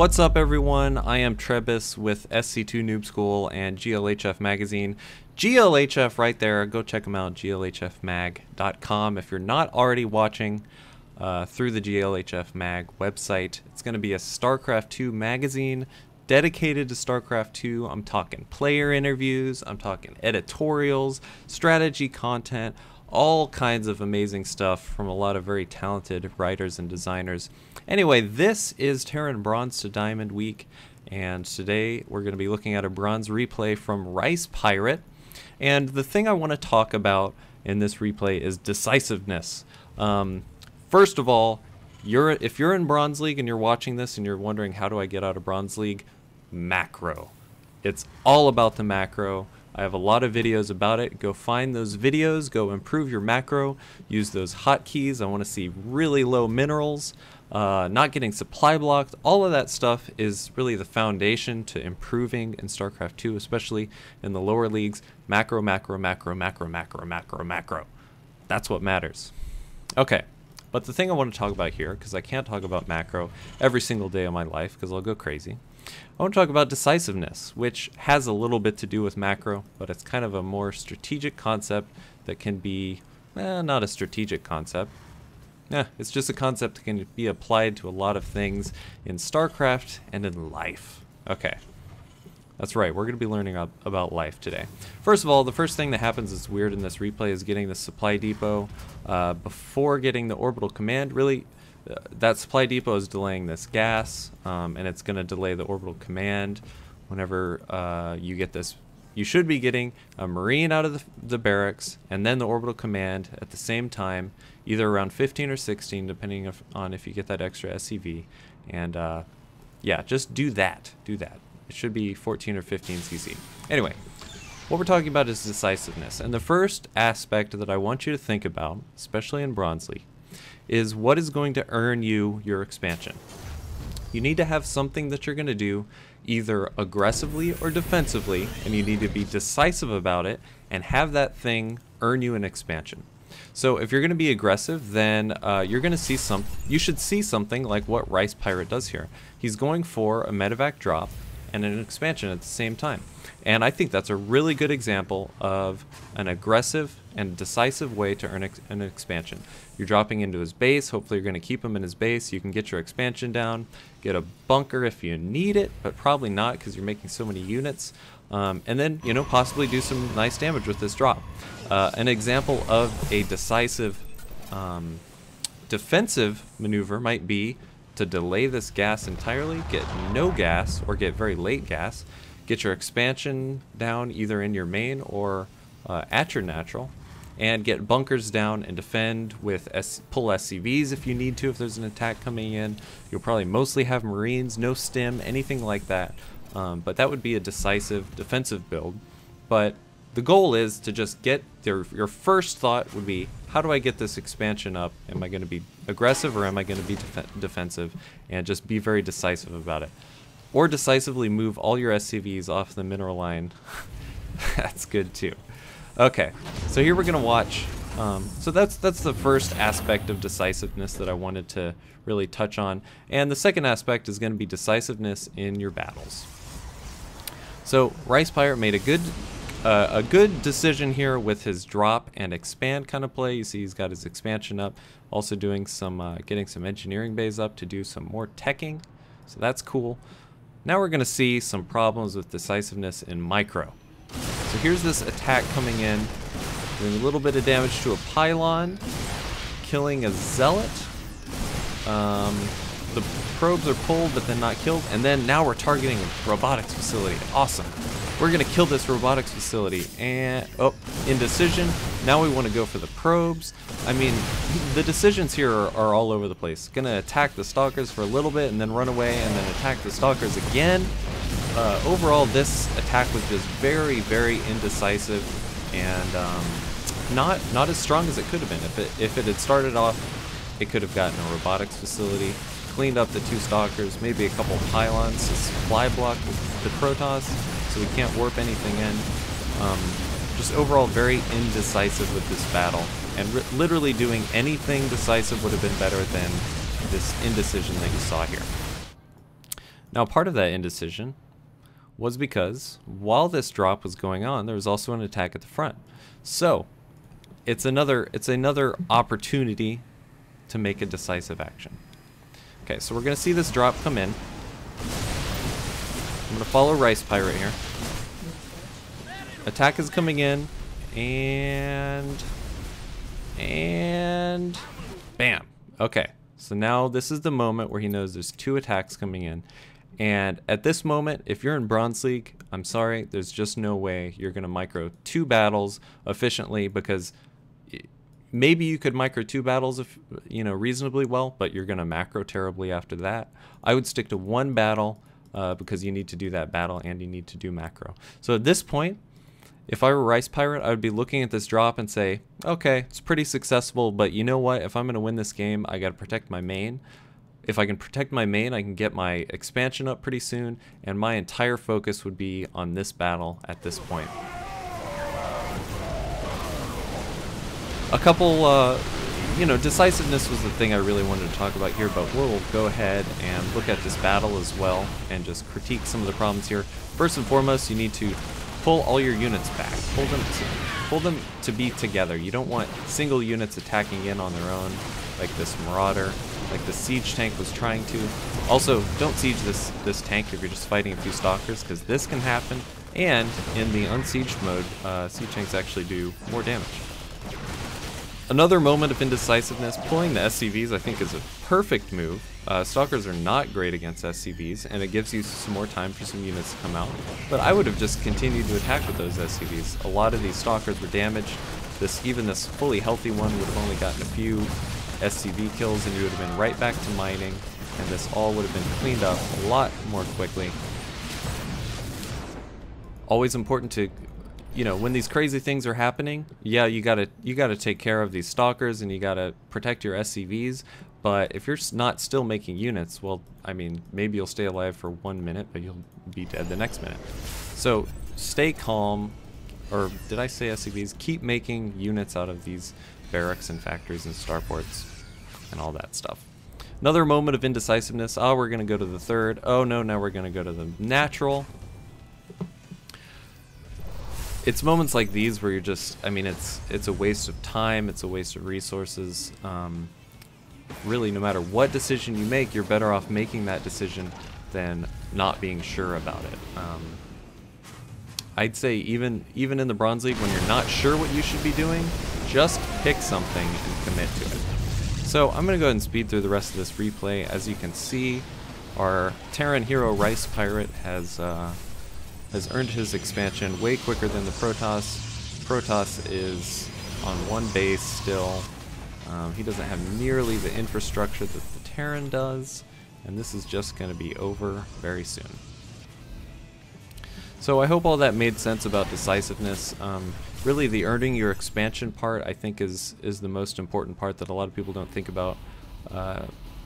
What's up, everyone? I am Trebus with SC2 Noob School and GLHF Magazine. GLHF right there. Go check them out, glhfmag.com. If you're not already watching through the GLHF Mag website, it's going to be a StarCraft 2 magazine dedicated to StarCraft 2. I'm talking player interviews, I'm talking editorials, strategy content, all kinds of amazing stuff from a lot of very talented writers and designers. Anyway, this is Terran Bronze-to-Diamond week, and today we're going to be looking at a bronze replay from Rice Pirate. And the thing I want to talk about in this replay is decisiveness. First of all, if you're in Bronze League and you're watching this and you're wondering how do I get out of Bronze League, macro. It's all about the macro. I have a lot of videos about it. Go find those videos, go improve your macro, use those hotkeys. I want to see really low minerals, not getting supply blocked. All of that stuff is really the foundation to improving in StarCraft 2, especially in the lower leagues. Macro, macro, macro, macro, macro, macro, macro. That's what matters. Okay, but the thing I want to talk about here, because I can't talk about macro every single day of my life because I'll go crazy, I want to talk about decisiveness, which has a little bit to do with macro, but it's kind of a more strategic concept that can be, not a strategic concept. It's just a concept that can be applied to a lot of things in StarCraft and in life. Okay, that's right, we're going to be learning about life today. First of all, the first thing that happens that's weird in this replay is getting the supply depot before getting the orbital command. Really, that supply depot is delaying this gas, and it's going to delay the orbital command. Whenever you get this, you should be getting a Marine out of the barracks and then the orbital command at the same time, either around 15 or 16, depending on if you get that extra SCV. And yeah, just do that. It should be 14 or 15 CC. Anyway, what we're talking about is decisiveness. And the first aspect that I want you to think about, especially in Bronze League, is what is going to earn you your expansion. You need to have something that you're going to do either aggressively or defensively, and you need to be decisive about it and have that thing earn you an expansion. So if you're going to be aggressive, then you're going to you should see something like what Rice Pirate does here. He's going for a medevac drop and an expansion at the same time. And I think that's a really good example of an aggressive and decisive way to earn an expansion. You're dropping into his base. Hopefully you're going to keep him in his base. You can get your expansion down, get a bunker if you need it, but probably not because you're making so many units. And then, possibly do some nice damage with this drop. An example of a decisive defensive maneuver might be to delay this gas entirely, get no gas or get very late gas, get your expansion down either in your main or at your natural, and get bunkers down and defend with pull SCVs if you need to, if there's an attack coming in. You'll probably mostly have Marines, no stim, anything like that. But that would be a decisive defensive build. But the goal is to just get your first thought would be, how do I get this expansion up? Am I going to be aggressive or am I going to be defensive? And just be very decisive about it. Or decisively move all your SCVs off the mineral line. That's good too. Okay, so here we're going to watch. So that's the first aspect of decisiveness that I wanted to really touch on. And the second aspect is going to be decisiveness in your battles. So Rice Pirate made a good decision here with his drop and expand kind of play. You see he's got his expansion up, also doing some getting some engineering bays up to do some more teching. So that's cool. Now we're going to see some problems with decisiveness in micro. So here's this attack coming in, doing a little bit of damage to a pylon, killing a zealot. The probes are pulled but then not killed, and then now we're targeting a robotics facility. Awesome. We're going to kill this robotics facility, and indecision. Now we want to go for the probes. I mean, the decisions here are all over the place. Going to attack the stalkers for a little bit and then run away and then attack the stalkers again. Overall, this attack was just very, very indecisive and not as strong as it could have been. If it had started off, it could have gotten a robotics facility, cleaned up the two stalkers, maybe a couple pylons to supply block the Protoss so we can't warp anything in. Just overall very indecisive with this battle, and literally doing anything decisive would have been better than this indecision that you saw here. Now, part of that indecision was because while this drop was going on, there was also an attack at the front. So it's another opportunity to make a decisive action. Okay, so we're gonna see this drop come in. I'm gonna follow Rice Pirate here. Attack is coming in, and bam. Okay, so now this is the moment where he knows there's 2 attacks coming in. And at this moment, if you're in Bronze League, I'm sorry, there's just no way you're going to micro 2 battles efficiently, because maybe you could micro 2 battles if, you know, reasonably well, but you're going to macro terribly after that. I would stick to 1 battle because you need to do that battle and you need to do macro. So at this point, if I were Rice Pirate, I would be looking at this drop and say, okay, it's pretty successful, but you know what? If I'm going to win this game, I got to protect my main. If I can protect my main, I can get my expansion up pretty soon, and my entire focus would be on this battle at this point. A couple, you know, decisiveness was the thing I really wanted to talk about here, but we'll go ahead and look at this battle as well and just critique some of the problems here. First and foremost, you need to pull all your units back. Pull them to be together. You don't want single units attacking in on their own, like this Marauder, like the siege tank was trying to. Also, don't siege this tank if you're just fighting a few stalkers, because this can happen. And in the unsieged mode, siege tanks actually do more damage. Another moment of indecisiveness, pulling the SCVs I think is a perfect move. Stalkers are not great against SCVs, and it gives you some more time for some units to come out. But I would have just continued to attack with those SCVs. A lot of these stalkers were damaged. Even this fully healthy one would have only gotten a few SCV kills, and you would have been right back to mining, and this all would have been cleaned up a lot more quickly. Always important to, you know, when these crazy things are happening, yeah, you gotta take care of these stalkers and you gotta protect your SCVs. But if you're not still making units, well, I mean, maybe you'll stay alive for 1 minute, but you'll be dead the next minute. So stay calm, or did I say SCVs? Keep making units out of these barracks and factories and starports and all that stuff. Another moment of indecisiveness. Oh, we're gonna go to the third. Oh no, now we're gonna go to the natural. It's moments like these where you're just, I mean, it's a waste of time, it's a waste of resources. Really, no matter what decision you make, you're better off making that decision than not being sure about it. I'd say even in the Bronze League, when you're not sure what you should be doing, just pick something and commit to it. So I'm going to go ahead and speed through the rest of this replay. As you can see, our Terran hero Rice Pirate has earned his expansion way quicker than the Protoss. Protoss is on 1 base still. He doesn't have nearly the infrastructure that the Terran does, and this is just going to be over very soon. So I hope all that made sense about decisiveness. Really, the earning your expansion part, I think, is the most important part that a lot of people don't think about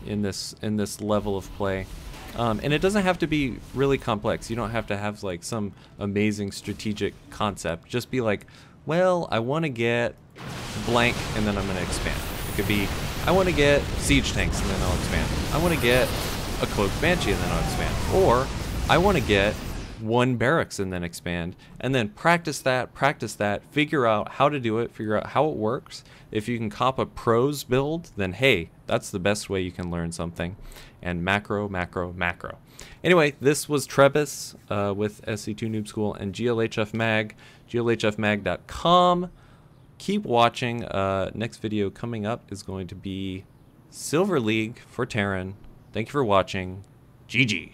in this level of play. And it doesn't have to be really complex. You don't have to have like some amazing strategic concept. Just be like, well, I want to get blank, and then I'm going to expand. It could be, I want to get siege tanks, and then I'll expand. I want to get a cloaked banshee, and then I'll expand. Or I want to get 1 barracks and then expand, and then practice that, figure out how to do it, figure out how it works. If you can cop a pros build, then hey, that's the best way you can learn something. And macro, macro, macro. Anyway, this was Trebus with SC2 Noob School and GLHF Mag, glhfmag.com. Keep watching. Next video coming up is going to be Silver League for Terran. Thank you for watching. GG.